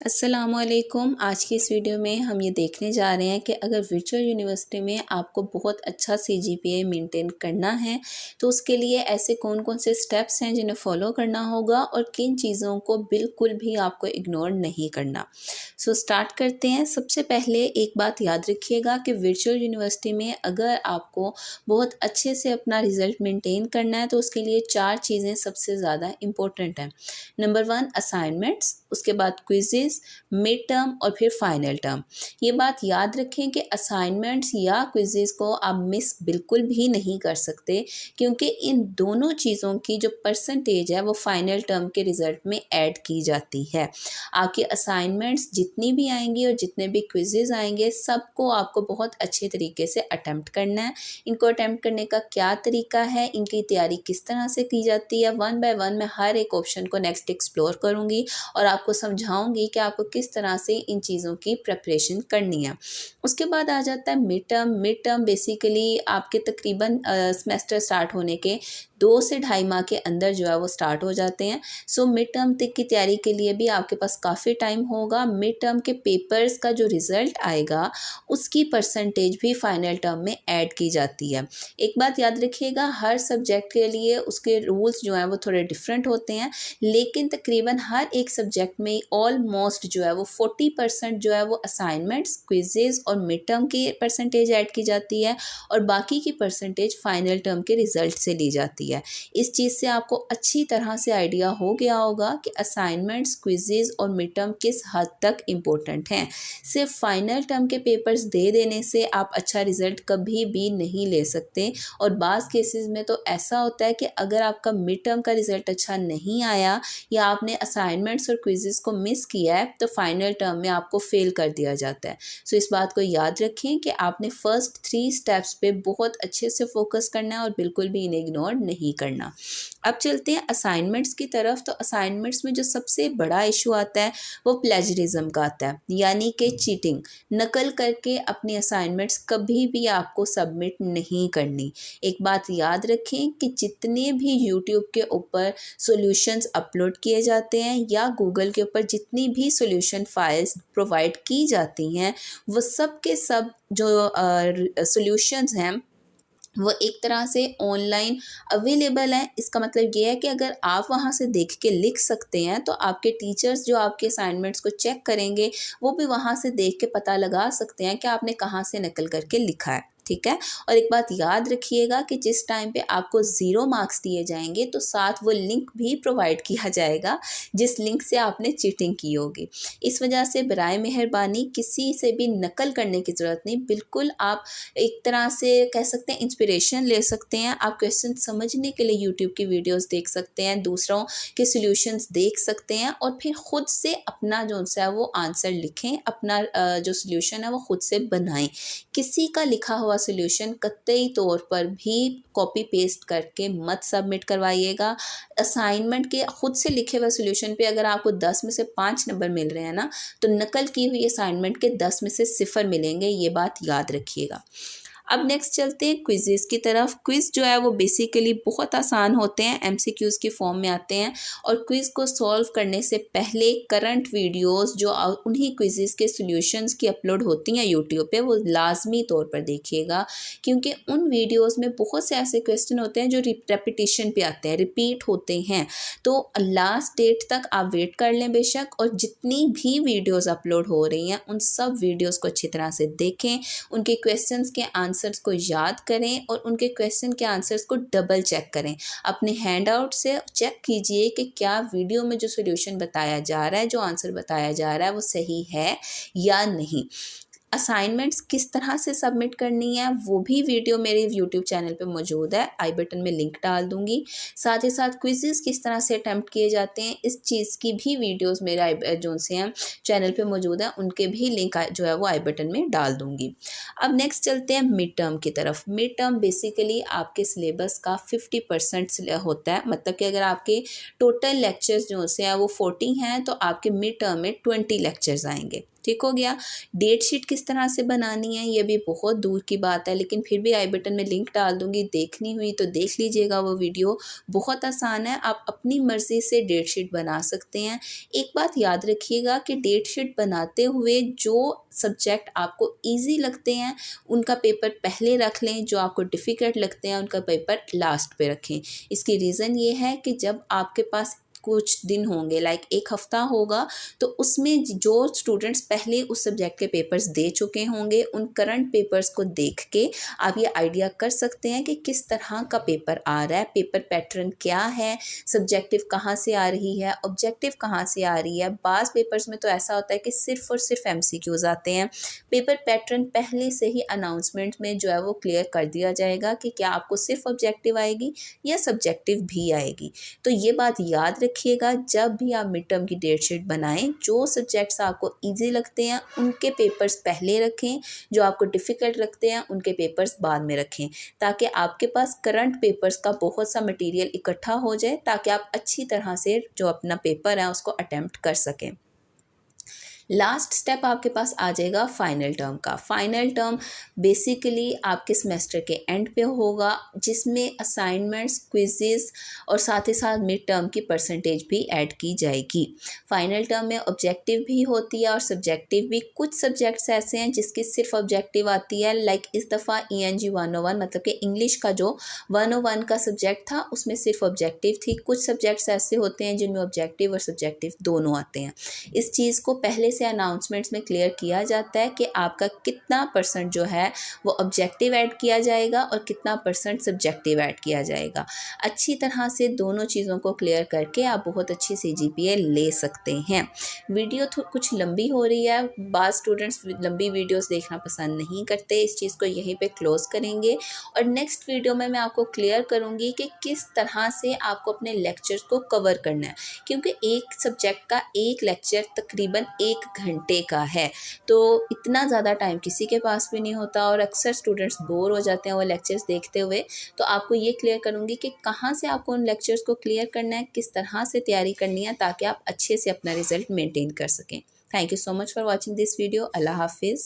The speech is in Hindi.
अस्सलामुअलैकुम। आज की इस वीडियो में हम ये देखने जा रहे हैं कि अगर वर्चुअल यूनिवर्सिटी में आपको बहुत अच्छा सीजीपीए मेंटेन करना है तो उसके लिए ऐसे कौन कौन से स्टेप्स हैं जिन्हें फॉलो करना होगा और किन चीज़ों को बिल्कुल भी आपको इग्नोर नहीं करना। स्टार्ट करते हैं। सबसे पहले एक बात याद रखिएगा कि वर्चुअल यूनिवर्सिटी में अगर आपको बहुत अच्छे से अपना रिज़ल्ट मेंटेन करना है तो उसके लिए 4 चीज़ें सबसे ज़्यादा इम्पोर्टेंट हैं। नंबर 1 असाइनमेंट्स, उसके बाद क्विज़ेस, मिड टर्म और फिर फाइनल टर्म। ये बात याद रखें कि असाइनमेंट्स या क्विज़ेस को आप मिस बिल्कुल भी नहीं कर सकते, क्योंकि इन दोनों चीज़ों की जो परसेंटेज है वो फाइनल टर्म के रिज़ल्ट में ऐड की जाती है। आपके असाइनमेंट्स जितनी भी आएंगी और जितने भी क्विज़ेस आएंगे सबको आपको बहुत अच्छे तरीके से अटेम्प्ट करना है। इनको अटेम्प्ट करने का क्या तरीका है, इनकी तैयारी किस तरह से की जाती है, वन बाय वन मैं हर एक ऑप्शन को नेक्स्ट एक्सप्लोर करूँगी और आपको समझाऊंगी कि आपको किस तरह से इन चीज़ों की प्रिपरेशन करनी है। उसके बाद आ जाता है mid term. Mid term basically आपके तकरीबन सेमेस्टर स्टार्ट होने के 2 से ढाई माह के अंदर जो है वो स्टार्ट हो जाते हैं। मिड टर्म तक की तैयारी के लिए भी आपके पास काफ़ी टाइम होगा। मिड टर्म के पेपर्स का जो रिज़ल्ट आएगा उसकी परसेंटेज भी फाइनल टर्म में ऐड की जाती है। एक बात याद रखिएगा, हर सब्जेक्ट के लिए उसके रूल्स जो हैं वो थोड़े डिफरेंट होते हैं, लेकिन तकरीबन हर एक सब्जेक्ट में ऑलमोस्ट जो है वो 40% जो है वो असाइनमेंट्स, क्विजेज और मिड टर्म की परसेंटेज ऐड की जाती है और बाकी की परसेंटेज फाइनल टर्म के रिजल्ट से ली जाती है। इस चीज़ से आपको अच्छी तरह से आइडिया हो गया होगा कि असाइनमेंट्स, क्विजेज और मिड टर्म किस हद तक इम्पोर्टेंट हैं। सिर्फ फाइनल टर्म के पेपर्स दे देने से आप अच्छा रिजल्ट कभी भी नहीं ले सकते और बाज़ केसेस में तो ऐसा होता है कि अगर आपका मिड टर्म का रिजल्ट अच्छा नहीं आया या आपने असाइनमेंट्स और क्विज़ेस को मिस किया है तो फाइनल टर्म में आपको फेल कर दिया जाता है। इस बात को याद रखें कि आपने फर्स्ट 3 स्टेप्स पे बहुत अच्छे से फोकस करना है और बिल्कुल भी इन्हें इग्नोर नहीं करना। अब चलते हैं असाइनमेंट्स की तरफ। तो असाइनमेंट्स में जो सबसे बड़ा इशू आता है वो प्लेजरिज्म का आता है, यानी कि चीटिंग। नकल करके अपनी असाइनमेंट्स कभी भी आपको सबमिट नहीं करनी। एक बात याद रखें कि जितने भी यूट्यूब के ऊपर सॉल्यूशंस अपलोड किए जाते हैं या गूगल के ऊपर जितनी भी सॉल्यूशन फाइल्स प्रोवाइड की जाती हैं वो सब के सब जो सॉल्यूशंस हैं वो एक तरह से ऑनलाइन अवेलेबल है। इसका मतलब ये है कि अगर आप वहाँ से देख के लिख सकते हैं तो आपके टीचर्स जो आपके असाइनमेंट्स को चेक करेंगे वो भी वहाँ से देख के पता लगा सकते हैं कि आपने कहाँ से नकल करके लिखा है। ठीक है। और एक बात याद रखिएगा कि जिस टाइम पे आपको 0 मार्क्स दिए जाएंगे तो साथ वो लिंक भी प्रोवाइड किया जाएगा जिस लिंक से आपने चीटिंग की होगी। इस वजह से बराए मेहरबानी किसी से भी नकल करने की ज़रूरत नहीं। बिल्कुल आप एक तरह से कह सकते हैं इंस्पिरेशन ले सकते हैं। आप क्वेश्चन समझने के लिए यूट्यूब की वीडियोस देख सकते हैं, दूसरों के सॉल्यूशंस देख सकते हैं और फिर खुद से अपना जो है वो आंसर लिखें, अपना जो सॉल्यूशन है वो खुद से बनाएं। किसी का लिखा हुआ सॉल्यूशन कतई तौर पर भी कॉपी पेस्ट करके मत सबमिट करवाइएगा। असाइनमेंट के खुद से लिखे हुए सॉल्यूशन पे अगर आपको 10 में से 5 नंबर मिल रहे हैं ना, तो नकल की हुई असाइनमेंट के 10 में से 0 मिलेंगे। ये बात याद रखिएगा। अब नेक्स्ट चलते हैं क्विज़ेस की तरफ। क्विज़ जो है वो बेसिकली बहुत आसान होते हैं, एमसीक्यूज़ की फॉर्म में आते हैं और क्विज़ को सॉल्व करने से पहले करंट वीडियोस जो उन्हीं क्विज़ेस के सॉल्यूशंस की अपलोड होती हैं यूट्यूब पे वो लाजमी तौर पर देखिएगा, क्योंकि उन वीडियोस में बहुत से ऐसे क्वेश्चन होते हैं जो रेपिटेशन पे आते हैं, रिपीट होते हैं। तो लास्ट डेट तक आप वेट कर लें बेशक, और जितनी भी वीडियोज़ अपलोड हो रही हैं उन सब वीडियोज़ को अच्छी तरह से देखें, उनके क्वेश्चंस के आंसर्स को याद करें और उनके क्वेश्चन के आंसर्स को डबल चेक करें। अपने हैंड आउट से चेक कीजिए कि क्या वीडियो में जो सॉल्यूशन बताया जा रहा है, जो आंसर बताया जा रहा है वो सही है या नहीं। असाइनमेंट्स किस तरह से सबमिट करनी है वो भी वीडियो मेरे यूट्यूब चैनल पे मौजूद है, आई बटन में लिंक डाल दूंगी। साथ ही साथ क्विज़ेस किस तरह से अटैम्प्ट किए जाते हैं इस चीज़ की भी वीडियोस मेरे जो से हैं चैनल पे मौजूद है, उनके भी लिंक जो है वो आई बटन में डाल दूंगी। अब नेक्स्ट चलते हैं मिड टर्म की तरफ। मिड टर्म बेसिकली आपके सिलेबस का 50% होता है, मतलब कि अगर आपके टोटल लेक्चर्स जो से हैं वो 40 हैं तो आपके मिड टर्म में 20 लेक्चर्स आएंगे। ठीक हो गया। डेट शीट किस तरह से बनानी है ये भी बहुत दूर की बात है, लेकिन फिर भी आई बटन में लिंक डाल दूँगी, देखनी हुई तो देख लीजिएगा वो वीडियो। बहुत आसान है, आप अपनी मर्ज़ी से डेट शीट बना सकते हैं। एक बात याद रखिएगा कि डेट शीट बनाते हुए जो सब्जेक्ट आपको ईज़ी लगते हैं उनका पेपर पहले रख लें, जो आपको डिफ़िकल्ट लगते हैं उनका पेपर लास्ट पे रखें। इसकी रीज़न ये है कि जब आपके पास कुछ दिन होंगे, लाइक 1 हफ़्ता होगा, तो उसमें जो स्टूडेंट्स पहले उस सब्जेक्ट के पेपर्स दे चुके होंगे, उन करंट पेपर्स को देख के आप ये आइडिया कर सकते हैं कि किस तरह का पेपर आ रहा है, पेपर पैटर्न क्या है, सब्जेक्टिव कहाँ से आ रही है, ऑब्जेक्टिव कहाँ से आ रही है। बाज़ पेपर्स में तो ऐसा होता है कि सिर्फ़ और सिर्फ एमसीक्यूज़ आते हैं। पेपर पैटर्न पहले से ही अनाउंसमेंट में जो है वो क्लियर कर दिया जाएगा कि क्या आपको सिर्फ ऑब्जेक्टिव आएगी या सब्जेक्टिव भी आएगी। तो ये बात याद रखिएगा, जब भी आप मिड टर्म की डेट शीट बनाएं, जो सब्जेक्ट्स आपको ईजी लगते हैं उनके पेपर्स पहले रखें, जो आपको डिफ़िकल्ट लगते हैं उनके पेपर्स बाद में रखें, ताकि आपके पास करंट पेपर्स का बहुत सा मटेरियल इकट्ठा हो जाए, ताकि आप अच्छी तरह से जो अपना पेपर है उसको अटेम्प्ट कर सकें। लास्ट स्टेप आपके पास आ जाएगा फाइनल टर्म का। फाइनल टर्म बेसिकली आपके सेमेस्टर के एंड पे होगा, जिसमें असाइनमेंट्स, क्विज़ेस और साथ ही साथ मिड टर्म की परसेंटेज भी ऐड की जाएगी। फाइनल टर्म में ऑब्जेक्टिव भी होती है और सब्जेक्टिव भी। कुछ सब्जेक्ट्स ऐसे हैं जिसकी सिर्फ ऑब्जेक्टिव आती है, लाइक इस दफ़ा ENG 101 मतलब कि इंग्लिश का जो 101 का सब्जेक्ट था उसमें सिर्फ ऑब्जेक्टिव थी। कुछ सब्जेक्ट्स ऐसे होते हैं जिनमें ऑब्जेक्टिव और सब्जेक्टिव दोनों आते हैं। इस चीज़ को पहले से अनाउंसमेंट्स में क्लियर किया जाता है कि आपका कितना परसेंट जो है वो ऑब्जेक्टिव ऐड किया जाएगा और कितना परसेंट सब्जेक्टिव ऐड किया जाएगा। अच्छी तरह से दोनों चीज़ों को क्लियर करके आप बहुत अच्छी CGPA ले सकते हैं। वीडियो कुछ लंबी हो रही है, बाज़ स्टूडेंट्स लंबी वीडियोस देखना पसंद नहीं करते, इस चीज़ को यहीं पे क्लोज करेंगे और नेक्स्ट वीडियो में मैं आपको क्लियर करूँगी कि किस तरह से आपको अपने लेक्चर्स को कवर करना है, क्योंकि एक सब्जेक्ट का एक लेक्चर तकरीबन 1 घंटे का है, तो इतना ज़्यादा टाइम किसी के पास भी नहीं होता और अक्सर स्टूडेंट्स बोर हो जाते हैं वो लेक्चर्स देखते हुए। तो आपको ये क्लियर करूँगी कि कहाँ से आपको उन लेक्चर्स को क्लियर करना है, किस तरह से तैयारी करनी है, ताकि आप अच्छे से अपना रिज़ल्ट मेंटेन कर सकें। Thank you so much for watching this video. अल्लाह हाफिज़।